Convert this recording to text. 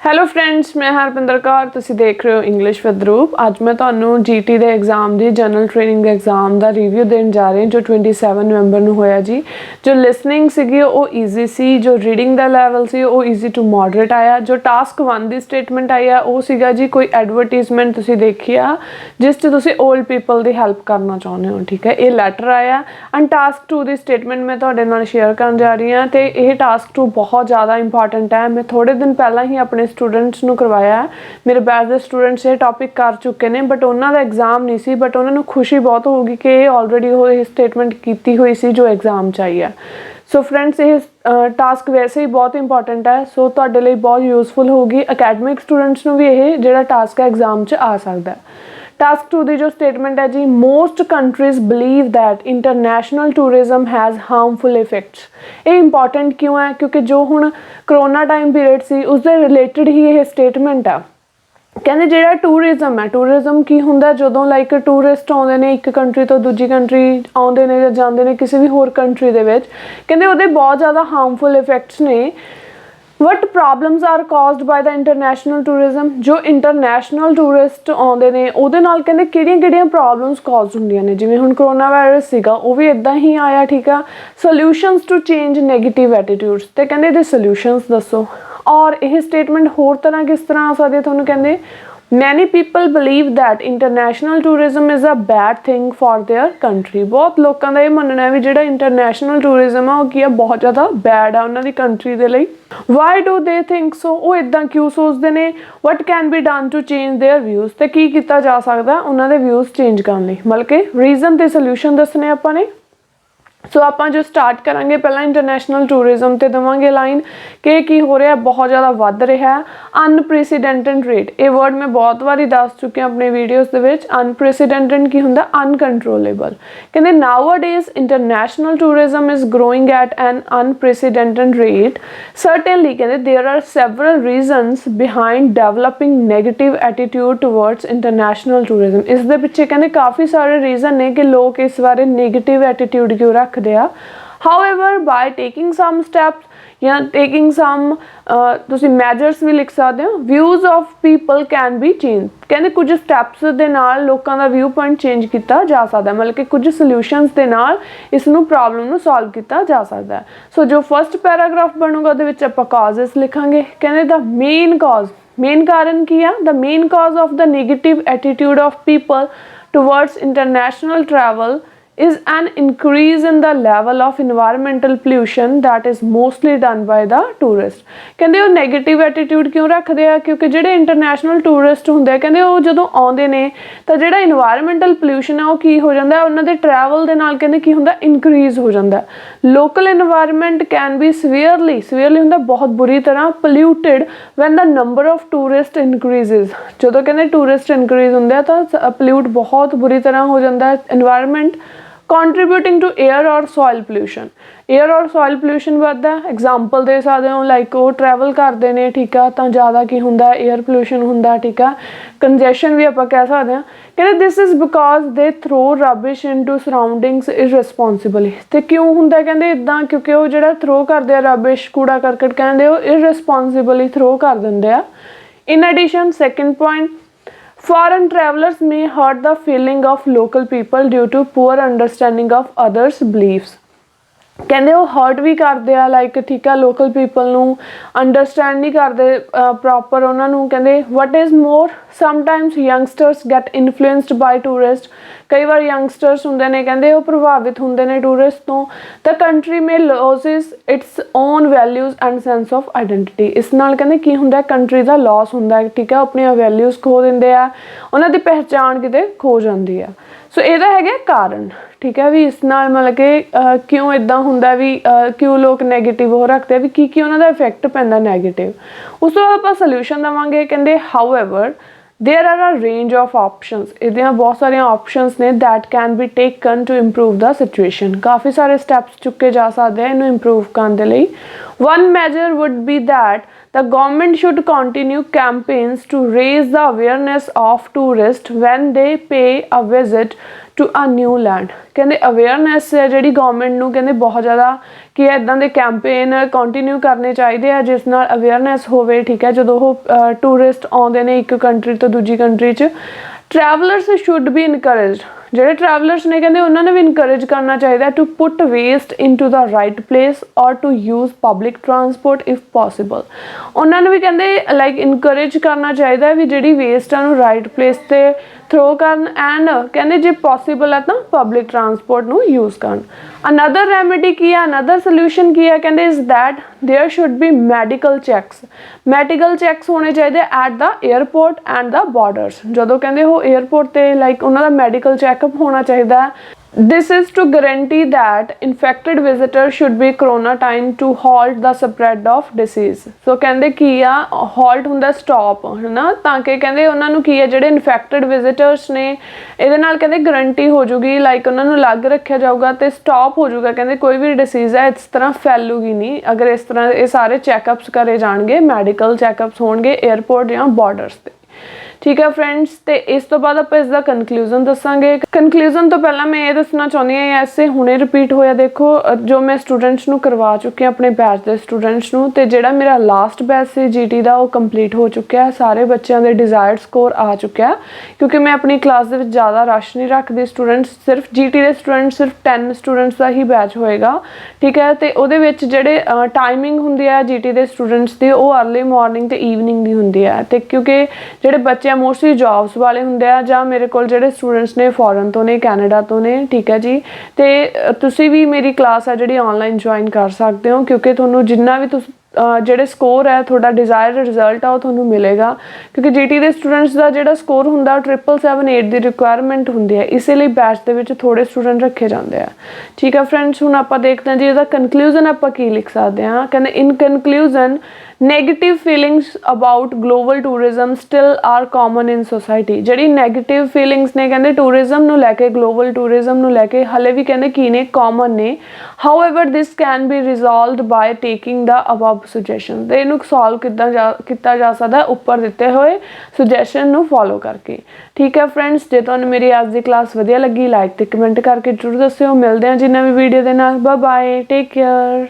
Hello friends, ਮੈਂ ਹਰਪਿੰਦਰ ਕੌਰ। ਤੁਸੀਂ ਦੇਖ ਰਹੇ ਹੋ ਇੰਗਲਿਸ਼ ਵਿਦ ਰੂਪ। ਅੱਜ ਮੈਂ ਤੁਹਾਨੂੰ ਜੀਟੀ ਦੇ ਐਗਜ਼ਾਮ ਦੀ ਜਨਰਲ ਟ੍ਰੇਨਿੰਗ ਐਗਜ਼ਾਮ ਦਾ ਰਿਵਿਊ ਦੇਣ ਜਾ ਰਹੀ ਹਾਂ ਜੋ 27 ਨਵੰਬਰ ਨੂੰ ਹੋਇਆ ਜੀ। ਜੋ ਲਿਸਨਿੰਗ ਸੀਗੀ ਉਹ ਈਜ਼ੀ ਸੀ, ਜੋ ਰੀਡਿੰਗ ਦਾ ਲੈਵਲ ਸੀ ਉਹ ਈਜ਼ੀ ਟੂ ਮੋਡਰੇਟ ਆਇਆ। ਜੋ ਟਾਸਕ 1 ਦੀ ਸਟੇਟਮੈਂਟ ਆਈ ਆ ਉਹ ਸੀਗਾ ਜੀ ਕੋਈ ਐਡਵਰਟੀਜ਼ਮੈਂਟ ਤੁਸੀਂ ਦੇਖੀ ਆ ਜਿਸ 'ਚ ਤੁਸੀਂ ਓਲਡ ਪੀਪਲ ਦੀ ਹੈਲਪ ਕਰਨਾ ਚਾਹੁੰਦੇ ਹੋ, ਠੀਕ ਹੈ। ਇਹ ਲੈਟਰ ਆਇਆ। ਐਂਡ ਟਾਸਕ 2 ਦੀ ਸਟੇਟਮੈਂਟ ਮੈਂ ਤੁਹਾਡੇ ਨਾਲ ਸ਼ੇਅਰ ਕਰਨ ਜਾ ਰਹੀ ਹਾਂ ਅਤੇ ਇਹ ਟਾਸਕ 2 ਬਹੁਤ ਜ਼ਿਆਦਾ ਇੰਪੋਰਟੈਂਟ ਹੈ। ਮੈਂ ਥੋੜ੍ਹੇ ਦਿਨ ਪਹਿਲਾਂ ਹੀ ਆਪਣੇ ਸਟੂਡੈਂਟਸ ਨੂੰ ਕਰਵਾਇਆ। ਮੇਰੇ ਬੈਚ ਦੇ ਸਟੂਡੈਂਟਸ ਇਹ ਟੌਪਿਕ ਕਰ ਚੁੱਕੇ ਨੇ ਬਟ ਉਹਨਾਂ ਦਾ ਐਗਜ਼ਾਮ ਨਹੀਂ ਸੀ, ਬਟ ਉਹਨਾਂ ਨੂੰ ਖੁਸ਼ੀ ਬਹੁਤ ਹੋਊਗੀ ਕਿ ਇਹ ਆਲਰੇਡੀ ਉਹ ਇਹ ਸਟੇਟਮੈਂਟ ਕੀਤੀ ਹੋਈ ਸੀ ਜੋ ਐਗਜ਼ਾਮ 'ਚ ਆਈ ਹੈ। ਸੋ ਫਰੈਂਡਸ, ਇਹ ਟਾਸਕ ਵੈਸੇ ਹੀ ਬਹੁਤ ਇੰਪੋਰਟੈਂਟ ਹੈ, ਸੋ ਤੁਹਾਡੇ ਲਈ ਬਹੁਤ ਯੂਜ਼ਫੁਲ ਹੋਊਗੀ। ਅਕੈਡਮਿਕ ਸਟੂਡੈਂਟਸ ਨੂੰ ਵੀ ਇਹ ਜਿਹੜਾ ਟਾਸਕ ਹੈ ਐਗਜ਼ਾਮ 'ਚ ਆ ਸਕਦਾ। ਟਾਸਕ 2 ਦੀ ਜੋ ਸਟੇਟਮੈਂਟ ਹੈ ਜੀ, most countries believe that international tourism has harmful effects. ਇਹ ਇੰਪੋਰਟੈਂਟ ਕਿਉਂ ਹੈ? ਕਿਉਂਕਿ ਜੋ ਹੁਣ ਕਰੋਨਾ ਟਾਈਮ ਪੀਰੀਅਡ ਸੀ ਉਸਦੇ ਰਿਲੇਟਡ ਹੀ ਇਹ ਸਟੇਟਮੈਂਟ ਆ। ਕਹਿੰਦੇ ਜਿਹੜਾ ਟੂਰਿਜ਼ਮ ਹੈ, ਟੂਰਿਜ਼ਮ ਕੀ ਹੁੰਦਾ? ਜਦੋਂ ਲਾਈਕ ਟੂਰਿਸਟ ਆਉਂਦੇ ਨੇ ਇੱਕ ਕੰਟਰੀ ਤੋਂ ਦੂਜੀ ਕੰਟਰੀ ਆਉਂਦੇ ਨੇ ਜਾਂ ਜਾਂਦੇ ਨੇ ਕਿਸੇ ਵੀ ਹੋਰ ਕੰਟਰੀ ਦੇ ਵਿੱਚ, ਕਹਿੰਦੇ ਉਹਦੇ ਬਹੁਤ ਜ਼ਿਆਦਾ ਹਾਰਮਫੁਲ ਇਫੈਕਟਸ ਨੇ। ਵਟ ਪ੍ਰੋਬਲਮਸ ਆਰ ਕਾਜ਼ਡ ਬਾਏ ਦਾ ਇੰਟਰਨੈਸ਼ਨਲ ਟੂਰਿਜ਼ਮ। ਜੋ ਇੰਟਰਨੈਸ਼ਨਲ ਟੂਰਿਸਟ ਆਉਂਦੇ ਨੇ ਉਹਦੇ ਨਾਲ ਕਹਿੰਦੇ ਕਿਹੜੀਆਂ ਪ੍ਰੋਬਲਮਸ ਕਾਜ਼ ਹੁੰਦੀਆਂ ਨੇ। ਜਿਵੇਂ ਹੁਣ ਕਰੋਨਾ ਵਾਇਰਸ ਸੀਗਾ ਉਹ ਵੀ ਇੱਦਾਂ ਹੀ ਆਇਆ, ਠੀਕ ਆ। ਸੋਲਿਊਸ਼ਨਸ ਟੂ ਚੇਂਜ ਨੈਗੇਟਿਵ ਐਟੀਟਿਊਡਸ, ਅਤੇ ਕਹਿੰਦੇ ਇਹਦੇ ਸੋਲਿਊਸ਼ਨਸ ਦੱਸੋ। ਔਰ ਇਹ ਸਟੇਟਮੈਂਟ ਹੋਰ ਤਰ੍ਹਾਂ ਕਿਸ ਤਰ੍ਹਾਂ ਆ ਸਕਦੀ ਹੈ? ਤੁਹਾਨੂੰ ਕਹਿੰਦੇ many people believe that international tourism is a bad thing for their country. ਬਹੁਤ ਲੋਕਾਂ ਦਾ ਇਹ ਮੰਨਣਾ ਹੈ ਵੀ ਜਿਹੜਾ ਇੰਟਰਨੈਸ਼ਨਲ ਟੂਰਿਜ਼ਮ ਆ ਉਹ ਕੀ ਆ, ਬਹੁਤ ਜ਼ਿਆਦਾ ਬੈਡ ਆ ਉਹਨਾਂ ਦੀ ਕੰਟਰੀ ਦੇ ਲਈ। Why do they think so? ਉਹ ਇੱਦਾਂ ਕਿਉਂ ਸੋਚਦੇ ਨੇ? What can be done to change their views, ਅਤੇ ਕੀ ਕੀਤਾ ਜਾ ਸਕਦਾ ਉਹਨਾਂ ਦੇ ਵਿਊਜ਼ ਚੇਂਜ ਕਰਨ ਲਈ। ਮਤਲਬ ਕਿ ਰੀਜ਼ਨ ਅਤੇ ਸੋਲਿਊਸ਼ਨ ਦੱਸਣੇ ਆਪਾਂ ਨੇ। ਸੋ ਆਪਾਂ ਜੋ ਸਟਾਰਟ ਕਰਾਂਗੇ ਪਹਿਲਾਂ ਇੰਟਰਨੈਸ਼ਨਲ ਟੂਰਿਜ਼ਮ 'ਤੇ ਦੇਵਾਂਗੇ ਲਾਈਨ ਕਿ ਕੀ ਹੋ ਰਿਹਾ, ਬਹੁਤ ਜ਼ਿਆਦਾ ਵੱਧ ਰਿਹਾ। ਅਨਪ੍ਰੈਸੀਡੈਂਟਡ ਰੇਟ, ਇਹ ਵਰਡ ਮੈਂ ਬਹੁਤ ਵਾਰੀ ਦੱਸ ਚੁੱਕੀ ਹਾਂ ਆਪਣੇ ਵੀਡੀਓਜ਼ ਦੇ ਵਿੱਚ। ਅਨਪ੍ਰੈਸੀਡੈਂਟਡ ਕੀ ਹੁੰਦਾ? ਅਨਕੰਟਰੋਲੇਬਲ। ਕਹਿੰਦੇ nowadays international tourism is growing at an unprecedented rate. Certainly ਕਹਿੰਦੇ there are several reasons behind developing negative attitude towards international tourism. ਇਸ ਦੇ ਪਿੱਛੇ ਕਹਿੰਦੇ ਕਾਫੀ ਸਾਰੇ ਰੀਜ਼ਨ ਨੇ ਕਿ ਲੋਕ ਇਸ ਬਾਰੇ ਨੈਗੇਟਿਵ ਐਟੀਟਿਊਡ ਕਿਉਂ ਰੱਖਦੇ ਆ। ਹਾਊਐਵਰ ਬਾਏ ਟੇਕਿੰਗ ਸਮ ਸਟੈਪਸ ਜਾਂ ਟੇਕਿੰਗ ਸਮ ਤੁਸੀਂ ਮੈਜਰਸ ਵੀ ਲਿਖ ਸਕਦੇ ਹੋ। Views of people can be change. ਕਹਿੰਦੇ ਕੁਝ ਸਟੈਪਸ ਦੇ ਨਾਲ ਲੋਕਾਂ ਦਾ ਵਿਊ ਪੁਆਇੰਟ ਚੇਂਜ ਕੀਤਾ ਜਾ ਸਕਦਾ, ਮਤਲਬ ਕਿ ਕੁਝ ਸੋਲਿਊਸ਼ਨਸ ਦੇ ਨਾਲ ਇਸ ਨੂੰ ਪ੍ਰੋਬਲਮ ਨੂੰ ਸੋਲਵ ਕੀਤਾ ਜਾ ਸਕਦਾ। ਸੋ ਜੋ ਫਸਟ ਪੈਰਾਗ੍ਰਾਫ ਬਣੂਗਾ ਉਹਦੇ ਵਿੱਚ ਆਪਾਂ ਕਾਜ਼ਸ ਲਿਖਾਂਗੇ। ਕਹਿੰਦੇ ਦਾ ਮੇਨ ਕਾਜ਼, ਮੇਨ ਕਾਰਨ ਕੀ ਆ? The main cause of the negative attitude of people towards international travel is an increase in the level of environmental pollution that is mostly done by the tourist। ਕਹਿੰਦੇ ਉਹ negative attitude ਕਿਉਂ ਰੱਖਦੇ ਆ? ਕਿਉਂਕਿ ਜਿਹੜੇ ਇੰਟਰਨੈਸ਼ਨਲ ਟੂਰਿਸਟ ਹੁੰਦੇ ਆ ਕਹਿੰਦੇ ਉਹ ਜਦੋਂ ਆਉਂਦੇ ਨੇ ਤਾਂ ਜਿਹੜਾ ਇਨਵਾਇਰਮੈਂਟਲ ਪੋਲਿਊਸ਼ਨ ਆ ਉਹ ਕੀ ਹੋ ਜਾਂਦਾ? ਉਹਨਾਂ ਦੇ ਟਰੈਵਲ ਦੇ ਨਾਲ ਕਹਿੰਦੇ ਕੀ ਹੁੰਦਾ? ਇਨਕਰੀਜ਼ ਹੋ ਜਾਂਦਾ। Local environment can be severely ਹੁੰਦਾ ਬਹੁਤ ਬੁਰੀ ਤਰ੍ਹਾਂ polluted when the number of tourist increases. ਜਦੋਂ ਕਹਿੰਦੇ ਟੂਰਿਸਟ ਇਨਕਰੀਜ਼ ਹੁੰਦੇ ਆ ਤਾਂ ਪੋਲਿਊਟ ਬਹੁਤ ਬੁਰੀ ਤਰ੍ਹਾਂ ਹੋ ਜਾਂਦਾ environment. contributing to air or soil pollution, air ਔਰ ਸੋਇਲ ਪੋਲਿਊਸ਼ਨ ਵੱਧਦਾ। ਐਗਜ਼ਾਮਪਲ ਦੇ ਸਕਦੇ ਹੋ ਲਾਈਕ ਉਹ ਟਰੈਵਲ ਕਰਦੇ ਨੇ, ਠੀਕ ਆ, ਤਾਂ ਜ਼ਿਆਦਾ ਕੀ ਹੁੰਦਾ? 에ਅਰ ਪੋਲਿਊਸ਼ਨ ਹੁੰਦਾ, ਠੀਕ ਆ। ਕੰਜੈਸ਼ਨ ਵੀ ਆਪਾਂ ਕਹਿ ਸਕਦੇ ਹਾਂ। ਕਹਿੰਦੇ this is because they throw rubbish into surroundings irresponsibly. ਅਤੇ ਕਿਉਂ ਹੁੰਦਾ ਕਹਿੰਦੇ ਇੱਦਾਂ? ਕਿਉਂਕਿ ਉਹ ਜਿਹੜਾ ਥਰੋ ਕਰਦੇ ਆ ਰਬਿਸ਼, ਕੂੜਾ ਕਰਕਟ ਕਹਿੰਦੇ ਉਹ ਇਰਰਿਸਪੋਂਸੀਬਲੀ ਥਰੋ ਕਰ ਦਿੰਦੇ ਆ। In addition, second point, foreign travelers may hurt the feeling of local people due to poor understanding of others' beliefs। ਕਹਿੰਦੇ ਉਹ ਹਰਟ ਵੀ ਕਰਦੇ ਆ ਲਾਈਕ, ਠੀਕ ਆ, ਲੋਕਲ ਪੀਪਲ ਨੂੰ ਅੰਡਰਸਟੈਂਡ ਨਹੀਂ ਕਰਦੇ ਪ੍ਰੋਪਰ ਉਹਨਾਂ ਨੂੰ। ਕਹਿੰਦੇ what is more sometimes youngsters get influenced by tourist. ਕਈ ਵਾਰ ਯੰਗਸਟਰਸ ਹੁੰਦੇ ਨੇ ਕਹਿੰਦੇ ਉਹ ਪ੍ਰਭਾਵਿਤ ਹੁੰਦੇ ਨੇ ਟੂਰਿਸਟ ਤੋਂ। The country may loses its own values and sense of identity. ਇਸ ਨਾਲ ਕਹਿੰਦੇ ਕੀ ਹੁੰਦਾ? ਕੰਟਰੀ ਦਾ ਲੋਸ ਹੁੰਦਾ, ਠੀਕ ਆ। ਆਪਣੀਆਂ ਵੈਲਿਊਜ਼ ਖੋ ਦਿੰਦੇ ਆ, ਉਹਨਾਂ ਦੀ ਪਹਿਚਾਣ ਕਿਤੇ ਖੋ ਜਾਂਦੀ ਆ। ਸੋ ਇਹਦਾ ਹੈਗਾ ਕਾਰਨ, ਠੀਕ ਹੈ, ਵੀ ਇਸ ਨਾਲ ਮਤਲਬ ਕਿ ਕਿਉਂ ਇੱਦਾਂ ਹੁੰਦਾ, ਵੀ ਕਿਉਂ ਲੋਕ ਨੈਗੇਟਿਵ ਉਹ ਰੱਖਦੇ ਆ, ਵੀ ਕੀ ਉਹਨਾਂ ਦਾ ਇਫੈਕਟ ਪੈਂਦਾ ਨੈਗੇਟਿਵ। ਉਸ ਤੋਂ ਬਾਅਦ ਆਪਾਂ ਸੋਲਿਊਸ਼ਨ ਦੇਵਾਂਗੇ। ਕਹਿੰਦੇ however there are a range of options. ਇਹਦੀਆਂ ਬਹੁਤ ਸਾਰੀਆਂ ਆਪਸ਼ਨਸ ਨੇ that can be taken to improve the situation। ਕਾਫੀ ਸਾਰੇ ਸਟੈਪਸ ਚੁੱਕੇ ਜਾ ਸਕਦੇ ਆ ਇਹਨੂੰ ਇੰਪਰੂਵ ਕਰਨ ਦੇ ਲਈ। one measure would be that The government should continue campaigns to raise the awareness of tourists when they pay a visit to a new land। ਕਹਿੰਦੇ ਅਵੇਅਰਨੈਸ ਹੈ ਜਿਹੜੀ ਗਵਰਨਮੈਂਟ ਨੂੰ ਕਹਿੰਦੇ ਬਹੁਤ ਜ਼ਿਆਦਾ ਕਿ ਇੱਦਾਂ ਦੇ ਕੈਂਪੇਨ ਕੰਟੀਨਿਊ ਕਰਨੇ ਚਾਹੀਦੇ ਆ ਜਿਸ ਨਾਲ ਅਵੇਅਰਨੈਸ ਹੋਵੇ, ਠੀਕ ਹੈ, ਜਦੋਂ ਉਹ ਟੂਰਿਸਟ ਆਉਂਦੇ ਨੇ ਇੱਕ ਕੰਟਰੀ ਤੋਂ ਦੂਜੀ ਕੰਟਰੀ 'ਚ। ट्रैवलर्स शुड बी इनकरेज्ड, ਜਿਹੜੇ ट्रैवलर्स ने ਕਹਿੰਦੇ ਉਹਨਾਂ ਨੂੰ ਵੀ ਇਨਕਰੇਜ ਕਰਨਾ ਚਾਹੀਦਾ to put waste into the right place or to use public transport if possible. ਉਹਨਾਂ ਨੂੰ ਵੀ ਕਹਿੰਦੇ ਲਾਈਕ ਇਨਕਰੇਜ ਕਰਨਾ ਚਾਹੀਦਾ ਵੀ ਜਿਹੜੀ ਵੇਸਟ ਆ ਨੂੰ ਰਾਈਟ ਪਲੇਸ ਤੇ ਥਰੋ ਕਰਨ ਐਂਡ ਕਹਿੰਦੇ ਜੇ ਪੋਸੀਬਲ ਹੈ ਤਾਂ ਪਬਲਿਕ ਟਰਾਂਸਪੋਰਟ ਨੂੰ ਯੂਜ਼ ਕਰਨ। ਅਨਦਰ ਰੈਮੇਡੀ ਕੀ ਹੈ, ਅਨਦਰ ਸੋਲਿਊਸ਼ਨ ਕੀ ਹੈ, ਕਹਿੰਦੇ is that there should be medical checks होने चाहिए at the airport and the borders. जो कहते वो एयरपोर्ट ते लाइक उन्होंने मैडिकल चैकअप होना चाहिए। This is to guarantee that infected visitor should be quarantine to halt the spread of disease. So कहते की आ हॉल्ट होंदा स्टॉप है ना, ताकि कहते उन्होंने की है जो इन्फेक्टेड विजिटर्स ने ये कहते गारंटी हो जूगी लाइक उन्होंने अलग रखा जाऊगा तो स्टॉप हो जूगा। कहते कोई भी डिसीज़ है इस तरह फैलूगी नहीं अगर इस तरह ये सारे चैकअप्स करे जाएंगे, मैडिकल चैकअप्स होंगे एयरपोर्ट या बॉर्डर्स पर। ठीक है फ्रेंड्स, तो इस तो बाद आप इसका कनक्लूजन दसांगे। कनक्लूजन तो पहला मैं ये दसना चाहती हाँ ऐसे हुणे रिपीट होया, देखो जो मैं स्टूडेंट्स नू करवा चुकी अपने बैच के स्टूडेंट्स नू, ते जिहड़ा मेरा लास्ट बैच से GT का वो कंप्लीट हो चुका है। सारे बच्चों के डिजायर्ड स्कोर आ चुका है क्योंकि मैं अपनी क्लास के ज़्यादा रश नहीं रखती स्टूडेंट्स, सिर्फ GT के स्टूडेंट्स सिर्फ 10 स्टूडेंट्स का ही बैच होएगा। ठीक है, तो वो जिहड़े टाइमिंग हुंदी है GT के स्टूडेंट्स की वो अर्ली मॉर्निंग ते ईवनिंग की हुंदी है। तो क्योंकि जिहड़े बच्चे मोस्टली जॉब्स वाले होंगे आ जां मेरे कोल जिहड़े स्टूडेंट्स ने फॉरन तो ने कैनेडा तो ने, ठीक है जी, तो तुसी भी मेरी क्लास है जिहड़ी ऑनलाइन ज्वाइन कर सकते हो क्योंकि तुहानूं जिन्ना भी ਜਿਹੜੇ ਸਕੋਰ ਹੈ ਤੁਹਾਡਾ ਡਿਜ਼ਾਇਰਡ ਰਿਜ਼ਲਟ ਆ ਉਹ ਤੁਹਾਨੂੰ ਮਿਲੇਗਾ ਕਿਉਂਕਿ GT ਦੇ ਸਟੂਡੈਂਟਸ ਦਾ ਜਿਹੜਾ ਸਕੋਰ ਹੁੰਦਾ 777 ਦੀ ਰਿਕੁਆਇਰਮੈਂਟ ਹੁੰਦੀ ਹੈ, ਇਸੇ ਲਈ ਬੈਚ ਦੇ ਵਿੱਚ ਥੋੜੇ ਸਟੂਡੈਂਟ ਰੱਖੇ ਜਾਂਦੇ ਆ। ਠੀਕ ਹੈ ਫਰੈਂਡਸ, ਹੁਣ ਆਪਾਂ ਦੇਖਦੇ ਹਾਂ ਜੀ ਇਹਦਾ ਕਨਕਲੂਜਨ ਆਪਾਂ ਕੀ ਲਿਖ ਸਕਦੇ ਹਾਂ। ਕਹਿੰਦੇ in conclusion negative feelings about global tourism still are common in society. ਜਿਹੜੀ ਨੈਗੇਟਿਵ ਫੀਲਿੰਗਸ ਨੇ ਕਹਿੰਦੇ ਟੂਰਿਜ਼ਮ ਨੂੰ ਲੈ ਕੇ, ਗਲੋਬਲ ਟੂਰਿਜ਼ਮ ਨੂੰ ਲੈ ਕੇ ਹਲੇ ਵੀ ਕਹਿੰਦੇ ਕੀ ਨੇ, ਕਾਮਨ ਨੇ। However this can be resolved ਬਾय taking the above suggestion. ਤੇ ਇਹਨੂੰ ਸੋਲਵ ਕੀਤਾ ਜਾ ਸਕਦਾ ਉੱਪਰ ਦਿੱਤੇ ਹੋਏ ਸੁਜੈਸ਼ਨ ਨੂੰ ਫੋਲੋ ਕਰਕੇ। ਠੀਕ ਹੈ ਫਰੈਂਡਸ, ਜੇ ਤੁਹਾਨੂੰ ਮੇਰੀ ਅੱਜ ਦੀ ਕਲਾਸ ਵਧੀਆ ਲੱਗੀ ਲਾਈਕ ਤੇ ਕਮੈਂਟ ਕਰਕੇ ਜ਼ਰੂਰ ਦੱਸਿਓ। ਮਿਲਦੇ ਹਾਂ ਜੀ ਨਵੀਂ ਵੀਡੀਓ ਦੇ ਨਾਲ। Bye bye, take care.